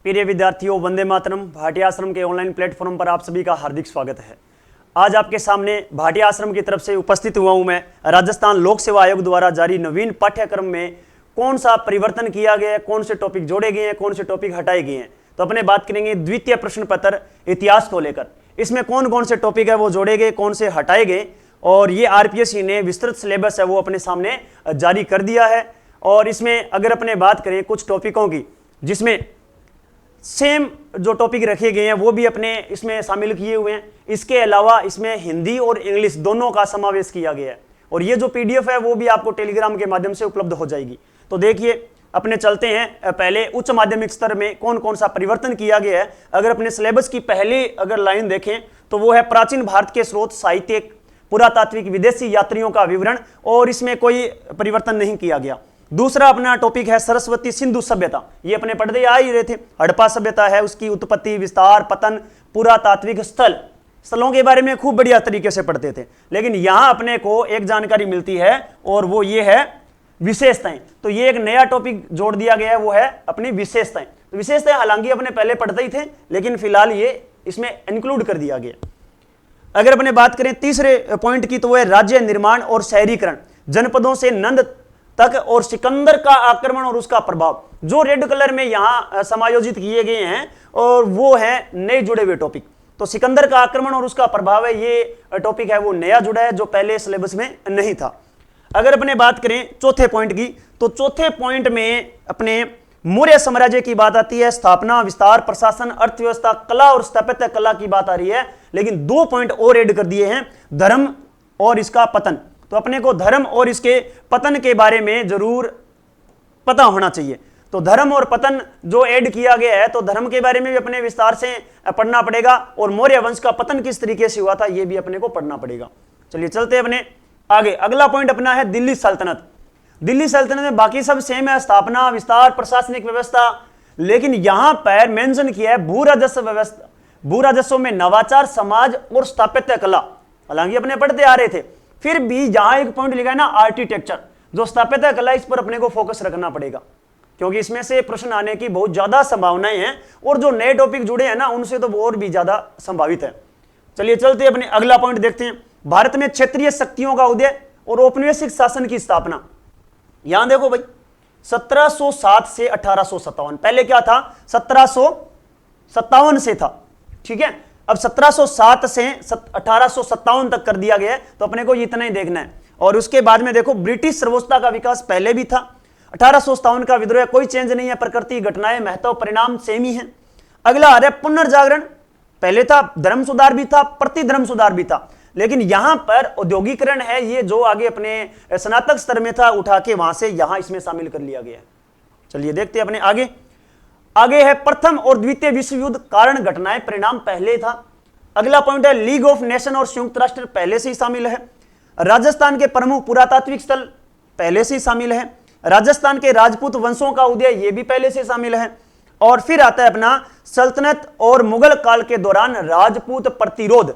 प्रिय विद्यार्थियों, वंदे मातरम। भाटिया आश्रम के ऑनलाइन प्लेटफॉर्म पर आप सभी का हार्दिक स्वागत है। आज आपके सामने भाटिया आश्रम की तरफ से उपस्थित हुआ हूं मैं। राजस्थान लोक सेवा आयोग द्वारा जारी नवीन पाठ्यक्रम में कौन सा परिवर्तन किया गया है, कौन से टॉपिक जोड़े गए हैं, कौन से टॉपिक हटाए गए हैं, तो अपने बात करेंगे द्वितीय प्रश्न पत्र इतिहास को लेकर। इसमें कौन कौन से टॉपिक है वो जोड़े गए, कौन से हटाए गए, और ये आरपीएससी ने विस्तृत सिलेबस है वो अपने सामने जारी कर दिया है। और इसमें अगर अपने बात करें कुछ टॉपिकों की, जिसमें सेम जो टॉपिक रखे गए हैं वो भी अपने इसमें शामिल किए हुए हैं। इसके अलावा इसमें हिंदी और इंग्लिश दोनों का समावेश किया गया है, और ये जो पीडीएफ है वो भी आपको टेलीग्राम के माध्यम से उपलब्ध हो जाएगी। तो देखिए, अपने चलते हैं पहले उच्च माध्यमिक स्तर में कौन कौन सा परिवर्तन किया गया है। अगर अपने सिलेबस की पहली अगर लाइन देखें तो वो है प्राचीन भारत के स्रोत, साहित्यिक, पुरातात्विक, विदेशी यात्रियों का विवरण, और इसमें कोई परिवर्तन नहीं किया गया। दूसरा अपना टॉपिक है सरस्वती सिंधु सभ्यता, ये अपने पढ़ते आ ही रहे थे। हड़प्पा सभ्यता है, उसकी उत्पत्ति, विस्तार, पतन, पुरातात्विक स्थलों के बारे में खूब बढ़िया तरीके से पढ़ते थे। लेकिन यहां अपने को एक जानकारी मिलती है और वो ये है विशेषताएं। तो ये एक नया टॉपिक जोड़ दिया गया है, वो है अपनी विशेषताएं। तो विशेषताएं हालांकि अपने पहले पढ़ते ही थे, लेकिन फिलहाल ये इसमें इंक्लूड कर दिया गया। अगर अपने बात करें तीसरे पॉइंट की, तो वो है राज्य निर्माण और शहरीकरण, जनपदों से नंद तक और सिकंदर का आक्रमण और उसका प्रभाव। जो रेड कलर में यहां समायोजित किए गए हैं और वो है नए जुड़े हुए टॉपिक। तो सिकंदर का आक्रमण और उसका प्रभाव है, ये टॉपिक है वो नया जुड़ा है, जो पहले सिलेबस में नहीं था। अगर अपने बात करें चौथे पॉइंट की, तो चौथे पॉइंट में अपने मौर्य साम्राज्य की बात आती है, स्थापना, विस्तार, प्रशासन, अर्थव्यवस्था, कला और स्थापत्य कला की बात आ रही है। लेकिन 2 पॉइंट और ऐड कर दिए हैं, धर्म और इसका पतन। तो अपने को धर्म और इसके पतन के बारे में जरूर पता होना चाहिए। तो धर्म और पतन जो ऐड किया गया है, तो धर्म के बारे में भी अपने विस्तार से पढ़ना पड़ेगा, और मौर्य वंश का पतन किस तरीके से हुआ था ये भी अपने को पढ़ना पड़ेगा। चलिए चलते अपने आगे। अगला पॉइंट अपना है दिल्ली सल्तनत। दिल्ली सल्तनत में बाकी सब सेम है, स्थापना, विस्तार, प्रशासनिक व्यवस्था, लेकिन यहां पर मेंशन किया है भू राजस्व व्यवस्था, भू राजस्व में नवाचार, समाज और स्थापत्य कला। हालांकि अपने पढ़ते आ रहे थे, फिर भी यहां एक पॉइंट लिखा है ना, आर्किटेक्चर, जो स्थापत्य कला, इस पर अपने को फोकस रखना पड़ेगा, क्योंकि इसमें से प्रश्न आने की बहुत ज्यादा संभावनाएं हैं, और जो नए टॉपिक जुड़े हैं ना उनसे तो और भी ज्यादा संभावित है। चलिए चलते अपने अगला पॉइंट देखते हैं। भारत में क्षेत्रीय शक्तियों का उदय और औपनिवेशिक शासन की स्थापना। यहां देखो भाई, 1707 से 1857, पहले क्या था, 1757 से था, ठीक है। अब 1707 से 1857 तक कर दिया गया है, तो अपने को इतना ही देखना है। और उसके बाद में देखो, ब्रिटिश सर्वोच्चता का विकास पहले भी था। 1857 का विद्रोह, कोई चेंज नहीं है, प्रकृति, घटनाएं, महत्व, परिणाम सेम ही है। अगला आ रहा है पुनर्जागरण। पहले था धर्म सुधार भी था, प्रति धर्म सुधार भी था, लेकिन यहां पर औद्योगिकरण है, ये जो आगे अपने स्नातक स्तर में था उठा के वहां से यहां इसमें शामिल कर लिया गया है। चलिए देखते हैं अपने आगे। आगे है प्रथम और द्वितीय विश्व युद्ध, कारण, घटनाएं, परिणाम पहले था। अगला पॉइंट है लीग ऑफ नेशन और संयुक्त राष्ट्र, पहले से ही शामिल है। राजस्थान के प्रमुख पुरातात्विक स्थल, पहले से ही शामिल है। राजस्थान के राजपूत वंशों का उदय, ये भी पहले से शामिल है। और फिर आता है अपना सल्तनत और मुगल काल के दौरान राजपूत प्रतिरोध।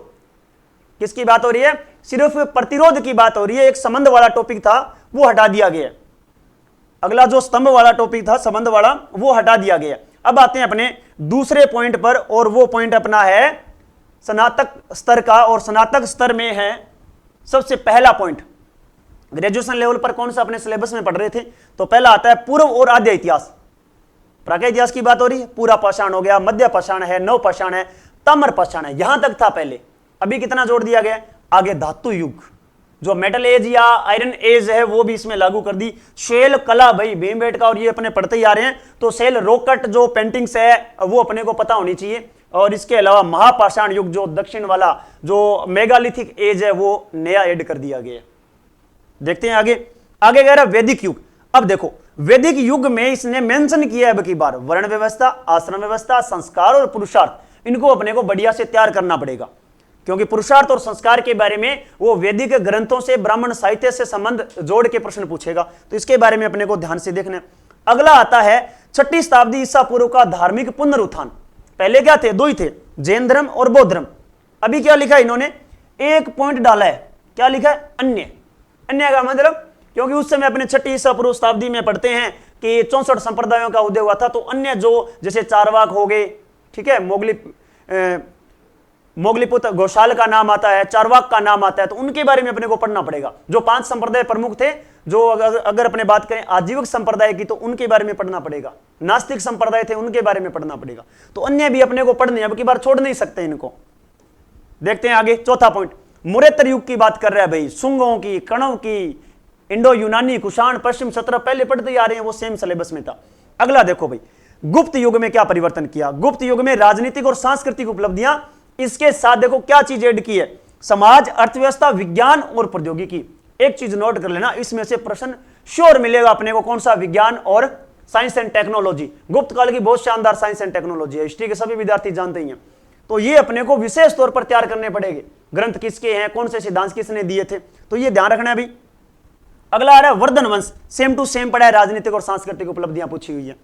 किसकी बात हो रही है, सिर्फ प्रतिरोध की बात हो रही है। एक संबंध वाला टॉपिक था वो हटा दिया गया। अगला जो स्तंभ वाला टॉपिक था संबंध वाला, वो हटा दिया गया। अब आते हैं अपने दूसरे पॉइंट पर, और वो पॉइंट अपना है स्नातक स्तर का। और स्नातक स्तर में है सबसे पहला पॉइंट, ग्रेजुएशन लेवल पर कौन सा अपने सिलेबस में पढ़ रहे थे, तो पहला आता है पूर्व और आद्य इतिहास। प्रागैतिहासिक इतिहास की बात हो रही है, पूरा पाषाण हो गया, मध्य पाषाण है, नव पाषाण है, ताम्र पाषाण है, यहां तक था पहले। अभी कितना जोड़ दिया गया, आगे धातु युग, जो मेटल एज या आयरन एज है वो भी इसमें लागू कर दी। शेल कला, भाई भीमबेटका और ये अपने पढ़ते ही आ रहे हैं, तो सेल रॉकेट जो पेंटिंग्स है वो अपने को पता होनी चाहिए। और इसके अलावा महापाषाण युग, जो दक्षिण वाला जो मेगालिथिक एज है, वो नया ऐड कर दिया गया। देखते हैं आगे। आगे कह रहा है वैदिक युग। अब देखो, वैदिक युग में इसने मेंशन किया है अब की बार, वर्ण व्यवस्था, आश्रम व्यवस्था, संस्कार और पुरुषार्थ, इनको अपने को बढ़िया से तैयार करना पड़ेगा, क्योंकि पुरुषार्थ और संस्कार के बारे में वो वैदिक ग्रंथों से, ब्राह्मण साहित्य से संबंध जोड़ के प्रश्न पूछेगा, तो इसके बारे में अपने को ध्यान से देखना है। अगला आता है 6ठी शताब्दी ईसा पूर्व का धार्मिक पुनरुत्थान। पहले क्या थे, 2 ही थे, जैन धर्म और बौद्ध धर्म। अभी क्या लिखा है इन्होंने, एक पॉइंट डाला है, क्या लिखा है, अन्य। अन्य का मतलब, क्योंकि उस समय अपने 6ठी ईसा पूर्व शताब्दी में पढ़ते हैं कि 64 संप्रदायों का उदय हुआ था, तो अन्य जो जैसे चारवाक हो गए, ठीक है, मोगलीपुत्र गौशाल का नाम आता है, चारवाक का नाम आता है, तो उनके बारे में अपने को पढ़ना पड़ेगा। जो 5 संप्रदाय प्रमुख थे, जो अगर अपने बात करें आजीविक संप्रदाय की, तो उनके बारे में पढ़ना पड़ेगा। नास्तिक संप्रदाय थे, उनके बारे में पढ़ना पड़ेगा। तो अन्य भी अपने को पढ़ने, अब की बार छोड़ नहीं सकते इनको। देखते हैं आगे, चौथा पॉइंट, मुरेतर युग की बात कर रहा है भाई, सुंगों की, कणों की, इंडो यूनानी, कुषाण, पश्चिम सत्र पहले पढ़ते आ रहे हैं, वो सेम सिलेबस में था। अगला देखो भाई, गुप्त युग में क्या परिवर्तन किया। गुप्त युग में राजनीतिक और सांस्कृतिक उपलब्धियां, इसके साथ देखो क्या चीज ऐड की है, समाज, अर्थव्यवस्था, विज्ञान और प्रौद्योगिकी। एक चीज नोट कर लेना, इसमें से प्रश्न श्योर मिलेगा अपने को, कौन सा, विज्ञान और साइंस एंड टेक्नोलॉजी। गुप्त काल की बहुत शानदार साइंस एंड टेक्नोलॉजी है, हिस्ट्री के सभी विद्यार्थी जानते ही हैं। तो ये अपने को विशेष तौर पर तैयार करने पड़ेंगे। ग्रंथ किसके हैं, कौन से सिद्धांत किसने दिए थे, तो ये ध्यान रखना है अभी। अगला आ रहा है वर्धन वंश, सेम टू सेम पढ़ा है, राजनीतिक और सांस्कृतिक उपलब्धियां पूछी हुई है।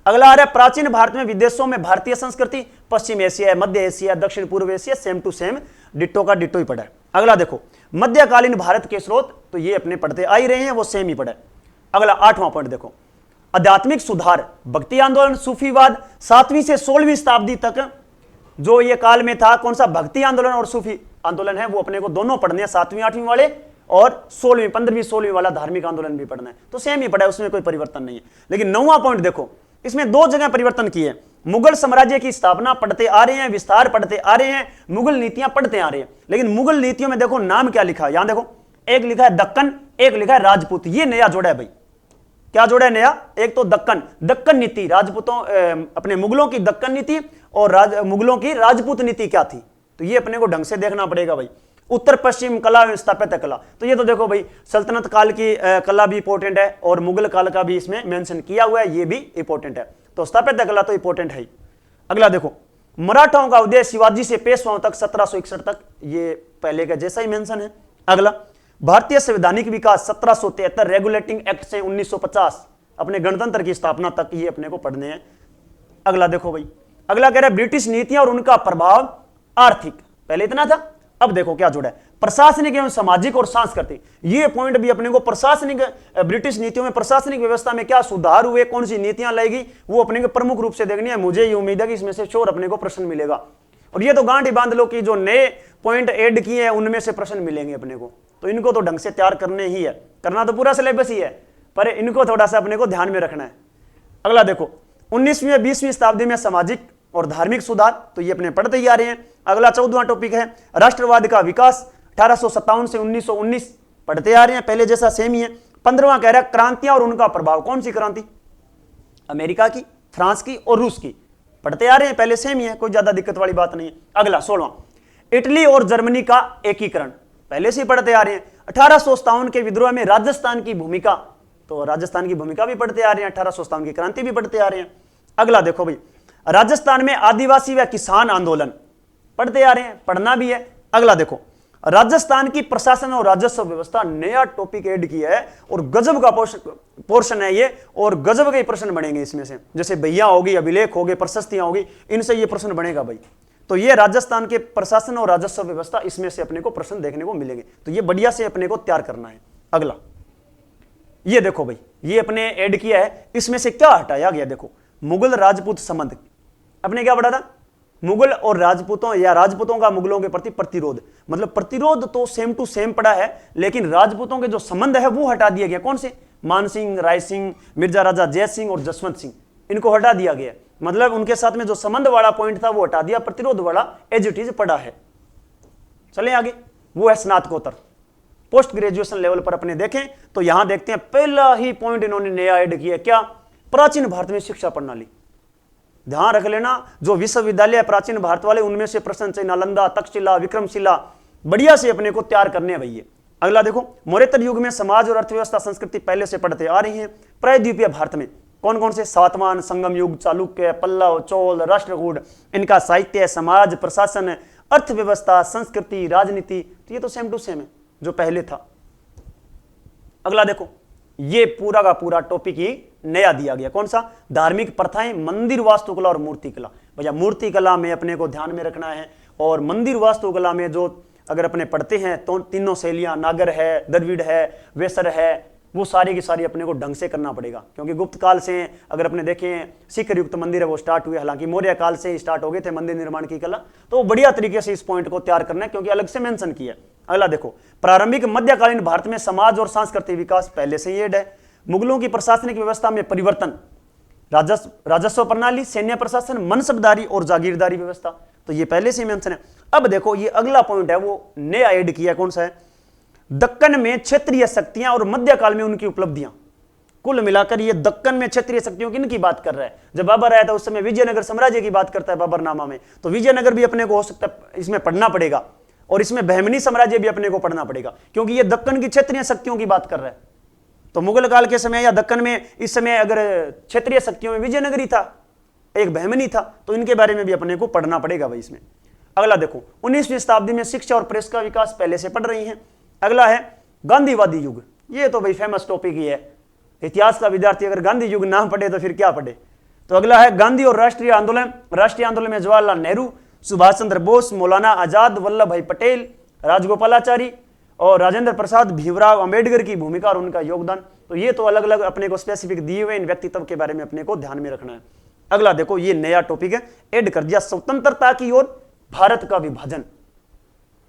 अगला आ रहा है प्राचीन भारत में विदेशों में भारतीय संस्कृति, पश्चिम एशिया, मध्य एशिया, दक्षिण पूर्व Asia, same to same, ditto का डिट्टो ही पढ़ा है। अगला देखो मध्यकालीन भारत के स्रोत, तो ये अपने पढ़ते आ ही रहे हैं, वो सेम ही पढ़ा है। अगला 8वां पॉइंट देखो, आध्यात्मिक सुधार, भक्ति आंदोलन, सूफीवाद, 7वीं से 16वीं शताब्दी तक जो ये काल में था, कौन सा, भक्ति आंदोलन और सूफी आंदोलन है, वो अपने को दोनों पढ़ने हैं, 7वीं 8वीं वाले, और 16वीं 15वीं 16वीं वाला धार्मिक आंदोलन भी पढ़ना है। तो सेम ही पढ़ा है, उसमें कोई परिवर्तन नहीं है। लेकिन 9वां पॉइंट देखो, इसमें 2 जगह परिवर्तन किए। मुगल साम्राज्य की स्थापना पढ़ते आ रहे हैं, विस्तार पढ़ते आ रहे हैं, मुगल नीतियां पढ़ते आ रहे हैं। लेकिन मुगल नीतियों में देखो नाम क्या लिखा है, यहां देखो, एक लिखा है दक्कन, एक लिखा है राजपूत। ये नया जोड़ा है भाई, क्या जोड़ा है नया, एक तो दक्कन नीति, राजपूतों अपने मुगलों की दक्कन नीति, और मुगलों की राजपूत नीति क्या थी, तो ये अपने को ढंग से देखना पड़ेगा भाई। उत्तर पश्चिम कला, स्थापत्य कला, तो ये तो देखो भाई सल्तनत काल की कला भी इंपॉर्टेंट है, और मुगल काल का भी इसमें मेंशन किया हुआ है, ये भी इंपॉर्टेंट है। तो स्थापत्य कला तो इंपॉर्टेंट है। अगला देखो, मराठाओं का उदय शिवाजी से पेशवाओं तक 1761 तक, ये पहले का जैसा ही मेंशन है। अगला भारतीय संवैधानिक विकास 1773, रेगुलेटिंग एक्ट से 1950, अपने गणतंत्र की स्थापना तक ये अपने को पढ़ने हैं। अगला देखो भाई, अगला कह रहा है ब्रिटिश नीतियां और उनका प्रभाव आर्थिक, पहले इतना था, अब देखो क्या जुड़ा है, प्रशासनिक एवं सामाजिक और सांस्कृतिक। ये पॉइंट भी अपने को प्रशासनिक, ब्रिटिश नीतियों में प्रशासनिक व्यवस्था में क्या सुधार हुए, कौन सी नीतियां लाएगी, वो अपने को प्रमुख रूप से देखनी है। मुझे ये उम्मीद है कि इसमें से श्योर अपने को प्रश्न मिलेगा। और ये तो गांठ ही बांध लो कि जो नए पॉइंट ऐड किए हैं उनमें से प्रश्न मिलेंगे अपने को, तो इनको तो ढंग से तैयार करने ही है, करना तो पूरा सिलेबस ही है, पर इनको थोड़ा सा अपने को ध्यान में रखना है। अगला देखो 19वीं 20वीं शताब्दी में सामाजिक और धार्मिक सुधार, तो ये अपने पढ़ते ही आ रहे हैं। अगला 14वां टॉपिक है राष्ट्रवाद का विकास, 1857 से 1919 पढ़ते आ रहे हैं, पहले जैसा सेम ही है। 15वां कह रहा है क्रांतियां और उनका प्रभाव, कौन सी क्रांति, अमेरिका की, फ्रांस की और रूस की, पढ़ते आ रहे हैं, पहले सेम ही है, कोई ज्यादा दिक्कत वाली बात नहीं है। अगला 16वां इटली और जर्मनी का एकीकरण, पहले से ही पढ़ते आ रहे हैं। 1857 के विद्रोह में राजस्थान की भूमिका, तो राजस्थान की भूमिका भी पढ़ते आ रहे हैं, 1857 की क्रांति भी पढ़ते आ रहे हैं। अगला देखो भाई राजस्थान में आदिवासी व किसान आंदोलन, पढ़ते आ रहे हैं, पढ़ना भी है। अगला देखो राजस्थान की प्रशासन और राजस्व व्यवस्था, नया टॉपिक ऐड किया है और गजब का पोर्शन है ये, और गजब के प्रश्न बनेंगे इसमें से, जैसे भैया होगी, अभिलेख होगी, प्रशस्तियां होगी, इनसे ये प्रश्न बनेगा भाई। तो ये राजस्थान के प्रशासन और राजस्व व्यवस्था, इसमें से अपने को प्रश्न देखने को मिलेंगे, तो ये बढ़िया से अपने को तैयार करना है। अगला ये देखो भाई, ये अपने ऐड किया है, इसमें से क्या हटाया गया, देखो मुगल राजपूत संबंध, अपने क्या पढ़ा था, मुगल और राजपूतों या राजपूतों का मुगलों के प्रति प्रतिरोध, मतलब प्रतिरोध तो सेम टू सेम पड़ा है, लेकिन राजपूतों के जो संबंध है वो हटा दिया गया। कौन से, मानसिंह, राय सिंह, मिर्जा राजा जय सिंह और जसवंत सिंह, इनको हटा दिया गया, मतलब उनके साथ में जो संबंध वाला पॉइंट था वो हटा दिया, प्रतिरोध वाला एज इट इज पड़ा है। चलें आगे, वो है स्नातकोत्तर, पोस्ट ग्रेजुएशन लेवल पर अपने देखें तो यहां देखते हैं पहला ही पॉइंट इन्होंने नया ऐड किया, क्या, प्राचीन भारत में शिक्षा प्रणाली। ध्यान रख लेना, जो विश्वविद्यालय प्राचीन भारत वाले उनमें से प्रश्न से नालंदा, तक्षशिला, विक्रमशिला, बढ़िया से अपने को तैयार करने हैं भैया। अगला देखो मौर्योत्तर युग में समाज और अर्थव्यवस्था संस्कृति पहले से पढ़ते आ रही है। प्रायद्वीपीय भारत में कौन कौन से, सातवाहन, संगम युग, चालुक्य, पल्लव, चोल, राष्ट्रकूट, इनका साहित्य, समाज, प्रशासन, अर्थव्यवस्था, संस्कृति, राजनीति, तो ये तो सेम टू सेम है जो पहले था। अगला देखो ये पूरा का पूरा टॉपिक ही नया दिया गया, कौन सा, धार्मिक प्रथाएं, मंदिर वास्तुकला और मूर्तिकला। भैया मूर्तिकला में अपने को ध्यान में रखना है, और मंदिर वास्तुकला में जो अगर अपने पढ़ते हैं तो तीनों शैलियां, नागर है, द्रविड़ है, वेसर है, वो सारी की सारी अपने को ढंग से करना पड़ेगा, क्योंकि गुप्त काल से अगर अपने देखें शिखर युक्त मंदिर है वो स्टार्ट हुए, हालांकि मौर्य काल से ही स्टार्ट हो गए थे मंदिर निर्माण की कला। तो बढ़िया तरीके से इस पॉइंट को तैयार करना है, क्योंकि अलग से मेंशन किया है। अगला देखो, प्रारंभिक मध्यकालीन भारत में समाज और सांस्कृतिक विकास पहले से ही ऐड है। मुगलों की प्रशासनिक व्यवस्था में परिवर्तन, राजस्व प्रणाली, सैन्य प्रशासन, मनसबदारी और जागीरदारी व्यवस्था, तो ये पहले से ही मेंशन है। अब देखो ये अगला पॉइंट है वो नया ऐड किया, कौन सा है? दक्कन में क्षेत्रीय शक्तियां और मध्यकाल में उनकी उपलब्धियां। कुल मिलाकर ये दक्कन में क्षेत्रीय शक्तियों किन की बात कर रहा है? जब बाबर आया था उस समय विजयनगर साम्राज्य की बात करता है बाबरनामा में, तो विजयनगर भी अपने को हो सकता है इसमें पढ़ना पड़ेगा, और इसमें बहमनी साम्राज्य भी अपने को पढ़ना पड़ेगा, क्योंकि ये दक्कन की क्षेत्रीय शक्तियों की बात कर रहा है। तो मुगल काल के समय या दक्कन में इस समय अगर क्षेत्रीय शक्तियों में विजयनगरी था, एक बहमनी था, तो इनके बारे में भी अपने को पढ़ना पड़ेगा भाई इसमें। अगला देखो, 19वीं शताब्दी में शिक्षा और प्रेस का विकास पहले से पढ़ रही हैं। अगला है गांधीवादी युग, ये तो भाई फेमस टॉपिक ही है। इतिहास का विद्यार्थी अगर गांधी युग ना पढ़े तो फिर क्या पढ़े? तो अगला है गांधी और राष्ट्रीय आंदोलन। राष्ट्रीय आंदोलन में जवाहरलाल नेहरू, सुभाष चंद्र बोस, मौलाना आजाद, वल्लभ भाई पटेल, राजगोपालाचारी और राजेंद्र प्रसाद, भीमराव अंबेडकर की भूमिका और उनका योगदान। तो ये तो अलग अलग अपने को स्पेसिफिक दिए हुए इन व्यक्तित्व के बारे में अपने को ध्यान में रखना है। अगला देखो, ये नया टॉपिक है, ऐड कर दिया स्वतंत्रता की ओर भारत का विभाजन।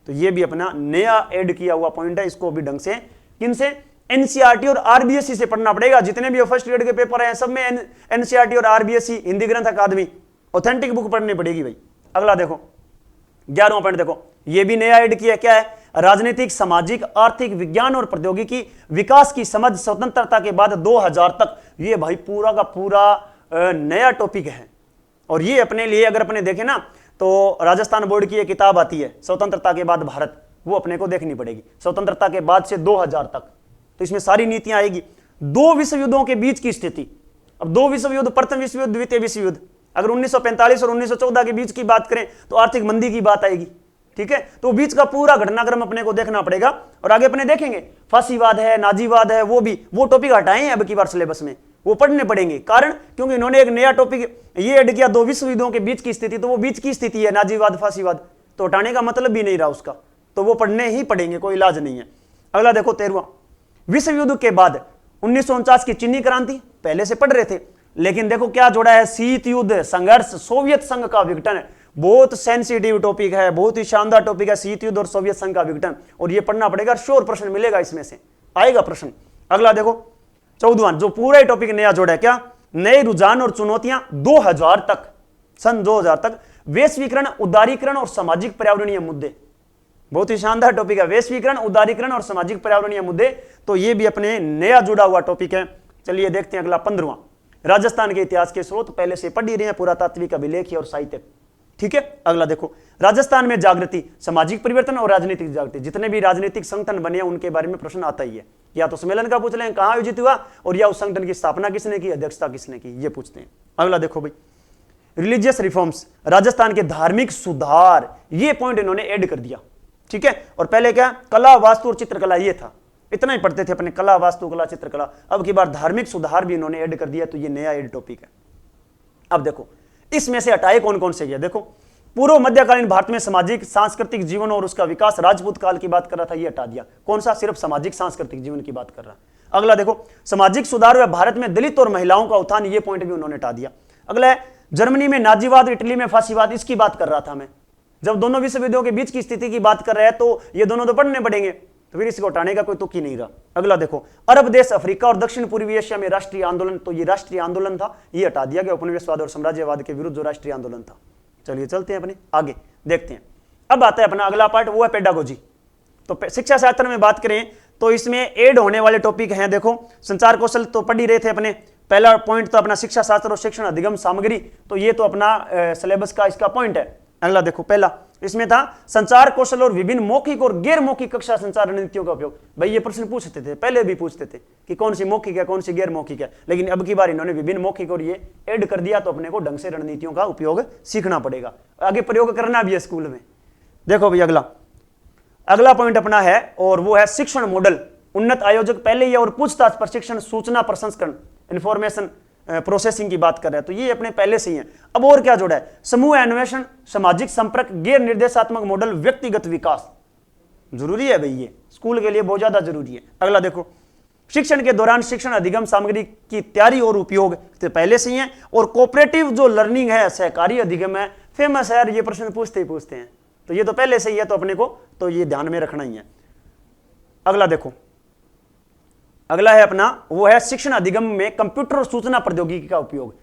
तो ये भी अपना नया ऐड किया हुआ पॉइंट है, इसको भी ढंग से किनसे? एनसीईआरटी और आरबीएसई से पढ़ना पड़ेगा। जितने भी फर्स्ट ग्रेड के पेपर हैं सब में एनसीईआरटी और आरबीएसई, हिंदी ग्रंथ अकादमी, ऑथेंटिक बुक पढ़नी पड़ेगी भाई। अगला देखो 11वां पॉइंट देखो, ये भी नया ऐड किया, क्या है? राजनीतिक, सामाजिक, आर्थिक, विज्ञान और प्रौद्योगिकी विकास की समझ स्वतंत्रता के बाद 2000 तक। ये भाई पूरा का पूरा नया टॉपिक है, और ये अपने लिए अगर अपने देखें ना तो राजस्थान बोर्ड की एक किताब आती है स्वतंत्रता के बाद भारत, वो अपने को देखनी पड़ेगी, स्वतंत्रता के बाद से 2000 तक। तो इसमें सारी नीतियां आएगी। दो विश्व युद्धों के बीच की स्थिति, अब दो विश्व युद्ध, प्रथम विश्व युद्ध, द्वितीय विश्व युद्ध, अगर 1945 और 1914 के बीच की बात करें तो आर्थिक मंदी की बात आएगी, ठीक है? तो बीच का पूरा घटनाक्रम अपने को देखना पड़ेगा। और आगे अपने देखेंगे फांसीवाद है, नाजीवाद है, वो टॉपिक हटाए हैं अब की बार सिलेबस में, वो पढ़ने पड़ेंगे। कारण क्योंकि इन्होंने एक नया टॉपिक ये ऐड किया, दो विश्व युद्धों के बीच की स्थिति, तो वो बीच की स्थिति है, नाजीवाद, फांसीवाद, तो हटाने का मतलब भी नहीं रहा उसका, तो वो पढ़ने ही पड़ेंगे, कोई इलाज नहीं है। अगला देखो 13वां, विश्व युद्ध के बाद 1949 की चीनी क्रांति, पहले से पढ़ रहे थे, लेकिन देखो क्या जोड़ा है? शीत युद्ध, संघर्ष, सोवियत संघ का विघटन। बहुत सेंसिटिव टॉपिक है, बहुत ही शानदार टॉपिक है, शीत युद्ध और सोवियत संघ का विघटन, और ये पढ़ना पड़ेगा, श्योर प्रश्न मिलेगा इसमें से, आएगा प्रश्न। अगला देखो 14वां, जो पूरा टॉपिक नया जोड़ा है, क्या? नए रुझान और चुनौतियां 2000 तक, सन 2000 तक, वैश्वीकरण, उदारीकरण और सामाजिक पर्यावरणीय मुद्दे। बहुत ही शानदार टॉपिक है, वैश्वीकरण, उदारीकरण और सामाजिक पर्यावरणीय मुद्दे, तो ये भी अपने नया जुड़ा हुआ टॉपिक है। चलिए देखते हैं अगला 15वां, राजस्थान के इतिहास के स्रोत, पहले से पढ़ ही रहे हैं, पुरातात्विक, अभिलेख और साहित्य, ठीक है? अगला देखो, राजस्थान में जागृति, सामाजिक परिवर्तन और राजनीतिक जागृति, जितने भी राजनीतिक संगठन बने हैं उनके बारे में प्रश्न आता ही है, या तो सम्मेलन का पूछ लें कहां आयोजित हुआ, और या उस संगठन की स्थापना किसने की, अध्यक्षता किसने की, ये पूछते हैं। अगला देखो भाई, रिलीजियस रिफॉर्म्स, राजस्थान के धार्मिक सुधार, ये पॉइंट इन्होंने ऐड कर दिया, ठीक है? और पहले क्या? कला, वास्तु और चित्रकला, ये था, इतना ही पढ़ते थे अपने, कला, वास्तुकला, चित्रकला। अब की बार धार्मिक सुधार भी इन्होंने ऐड कर दिया, तो ये नया ऐड टॉपिक है। अब देखो इसमें से हटाए कौन कौन से, देखो पूर्व मध्यकालीन भारत में सामाजिक सांस्कृतिक जीवन और उसका विकास, राजपूत काल की बात कर रहा था, ये हटा दिया। कौन सा? सिर्फ सामाजिक सांस्कृतिक जीवन की बात कर रहा है। अगला देखो, सामाजिक सुधार व भारत में दलित और महिलाओं का उत्थान, ये पॉइंट भी उन्होंने हटा दिया। अगला है जर्मनी में नाजीवाद, इटली में फांसीवाद, इसकी बात कर रहा था मैं। जब दोनों विश्व युद्धों के बीच की स्थिति की बात कर रहे हैं तो ये दोनों तो पढ़ने पड़ेंगे, तो फिर इसको हटाने का कोई तुक ही नहीं रहा। अगला देखो, अरब देश, अफ्रीका और दक्षिण पूर्वी एशिया में राष्ट्रीय आंदोलन, तो ये राष्ट्रीय आंदोलन था, ये हटा दिया गया, उपनिवेशवाद और साम्राज्यवाद के विरुद्ध जो राष्ट्रीय आंदोलन था। चलिए चलते हैं अपने आगे, देखते हैं। अब आता है अपना अगला पार्ट, वो है पेडागोजी। तो शिक्षा शास्त्र में बात करें तो इसमें ऐड होने वाले टॉपिक हैं, देखो संचार कौशल तो पढ़ ही रहे थे अपने, पहला पॉइंट तो अपना शिक्षा शास्त्र और शिक्षण अधिगम सामग्री, तो ये तो अपना सिलेबस का इसका पॉइंट है। अगला देखो, पहला इसमें था संचार कौशल और विभिन्न मौखिक और गैर मौखिक कक्षा संचार रणनीतियों का उपयोग। भाई ये प्रश्न पूछते थे, पहले भी पूछते थे कि कौन सी मौखिक है, कौन सी गैर मौखिक है, लेकिन अब की बार इन्होंने विभिन्न मौखिक और ये ऐड कर दिया, तो अपने को ढंग से रणनीतियों का उपयोग सीखना पड़ेगा, आगे प्रयोग करना भी है स्कूल में। देखो भाई अगला पॉइंट अपना है, और वो है शिक्षण मॉडल, उन्नत आयोजक पहले ही, और पूछताछ प्रशिक्षण, सूचना प्रसंस्करण, इंफॉर्मेशन प्रोसेसिंग की बात कर रहे हैं, तो ये अपने पहले से ही है। अब और क्या जोड़ा है? समूह अन्वेषण, सामाजिक संपर्क, गैर निर्देशात्मक मॉडल, व्यक्तिगत विकास, जरूरी है भाई, ये स्कूल के लिए बहुत ज्यादा जरूरी है। अगला देखो, शिक्षण के दौरान शिक्षण अधिगम सामग्री की तैयारी और उपयोग तो पहले से ही है। और कोऑपरेटिव जो लर्निंग है, सहकारी अधिगम है, फेमस है यार, ये प्रश्न पूछते ही पूछते हैं, तो ये तो पहले से ही है, तो अपने को तो ये ध्यान में रखना ही है। अगला देखो, अगला है अपना, वो है शिक्षण अधिगम में कंप्यूटर और सूचना प्रौद्योगिकी का उपयोग।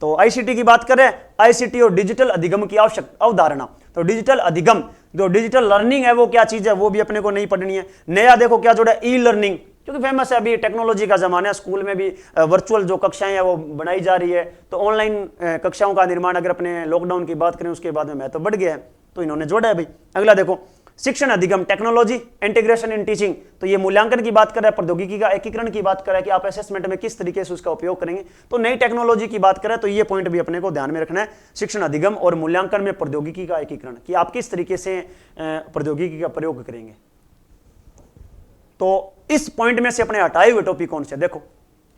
तो आईसीटी की बात करें, आईसीटी और डिजिटल अधिगम की आवश्यक अवधारणा। तो डिजिटल अधिगम, जो डिजिटल लर्निंग है वो क्या चीज है, वो भी अपने को नहीं पढ़नी है। नया देखो क्या जोड़ा, ई लर्निंग, क्योंकि फेमस है, अभी टेक्नोलॉजी का जमाना है, स्कूल में भी वर्चुअल जो कक्षाएं हैं वो बनाई जा रही है। तो ऑनलाइन कक्षाओं का निर्माण, अगर अपने लॉकडाउन की बात करें उसके बाद में महत्व बढ़ गया है, तो इन्होंने जोड़ा है भाई। अगला देखो, शिक्षण अधिगम टेक्नोलॉजी इंटीग्रेशन इन टीचिंग। तो ये मूल्यांकन की बात कर रहा है, प्रौद्योगिकी का एकीकरण की बात कर रहा है कि आप असेसमेंट में किस तरीके से उसका उपयोग करेंगे। तो नई टेक्नोलॉजी की बात करें तो ये पॉइंट भी अपने को ध्यान में रखना है, शिक्षण अधिगम और मूल्यांकन में प्रौद्योगिकी का एकीकरण, कि आप किस तरीके से प्रौद्योगिकी का प्रयोग करेंगे। तो इस पॉइंट में से अपने हटाए हुए टॉपिक कौन से, देखो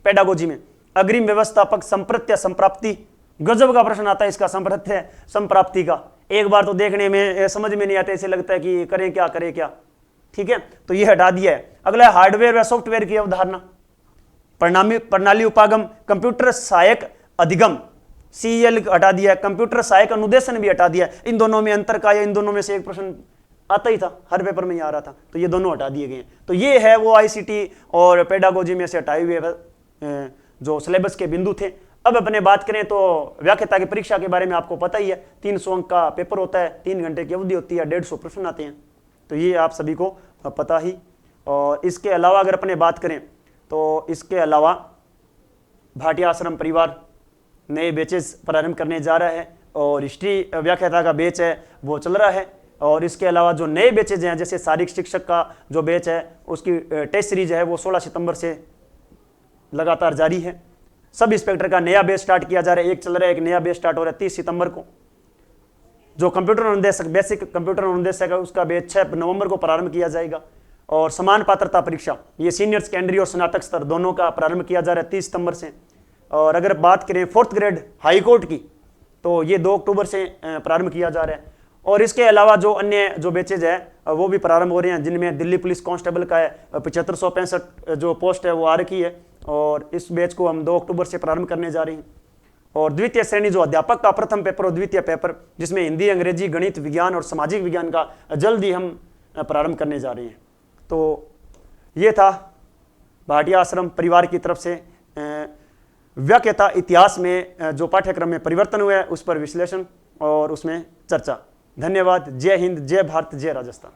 पेडागोजी में अग्रिम व्यवस्थापक, संप्रत्य, संप्राप्ति, गजब का प्रश्न आता है इसका, संप्रत्य संप्राप्ति का। एक बार तो देखने में समझ में नहीं आता, ऐसे लगता है कि करें क्या करें क्या, ठीक है, तो ये हटा दिया है। अगला हार्डवेयर व सॉफ्टवेयर की अवधारणा, प्रणाली उपागम, कंप्यूटर सहायक अधिगम, सीएल हटा दिया है, कंप्यूटर सहायक अनुदेशन भी हटा दिया है। इन दोनों में अंतर का, या इन दोनों में से एक प्रश्न आता ही था, हर पेपर में ही आ रहा था, तो ये दोनों हटा दिए गए हैं। तो ये है वो आईसीटी और पेडागोजी में से हटाए हुए जो सिलेबस के बिंदु थे। अब अपने बात करें तो व्याख्याता की परीक्षा के बारे में आपको पता ही है, 300 अंक का पेपर होता है, 3 घंटे की अवधि होती है, 150 प्रश्न आते हैं, तो ये आप सभी को पता ही। और इसके अलावा अगर अपने बात करें तो इसके अलावा भाटिया आश्रम परिवार नए बैचेस प्रारंभ करने जा रहा है, और हिस्ट्री व्याख्याता का बैच है वो चल रहा है। और इसके अलावा जो नए बैचेज हैं, जैसे शारीरिक शिक्षक का जो बैच है उसकी टेस्ट सीरीज है वो 16 सितंबर से लगातार जारी है। सब इंस्पेक्टर का नया बैच स्टार्ट किया जा रहा है, एक चल रहा है, एक नया बैच स्टार्ट हो रहा है 30 सितंबर को। जो कंप्यूटर अनुदेशक, बेसिक कंप्यूटर अनुदेशक है, उसका बैच 6 नवंबर को प्रारंभ किया जाएगा। और समान पात्रता परीक्षा, ये सीनियर सेकेंडरी और स्नातक स्तर दोनों का प्रारंभ किया जा रहा है 30 सितंबर से। और अगर बात करें 4th ग्रेड हाई कोर्ट की, तो ये 2 अक्टूबर से प्रारंभ किया जा रहा है। और इसके अलावा जो अन्य जो बैचेज है वो भी प्रारंभ हो रहे हैं, जिनमें दिल्ली पुलिस कांस्टेबल का है 7565 जो पोस्ट है वो आ रखी है, और इस बैच को हम 2 अक्टूबर से प्रारंभ करने जा रहे हैं। और द्वितीय श्रेणी जो अध्यापक का प्रथम पेपर और द्वितीय पेपर, जिसमें हिंदी, अंग्रेजी, गणित, विज्ञान और सामाजिक विज्ञान का जल्द ही हम प्रारंभ करने जा रहे हैं। तो ये था भाटिया आश्रम परिवार की तरफ से व्याख्याता इतिहास में जो पाठ्यक्रम में परिवर्तन हुआ है उस पर विश्लेषण और उसमें चर्चा। धन्यवाद। जय हिंद, जय भारत, जय राजस्थान।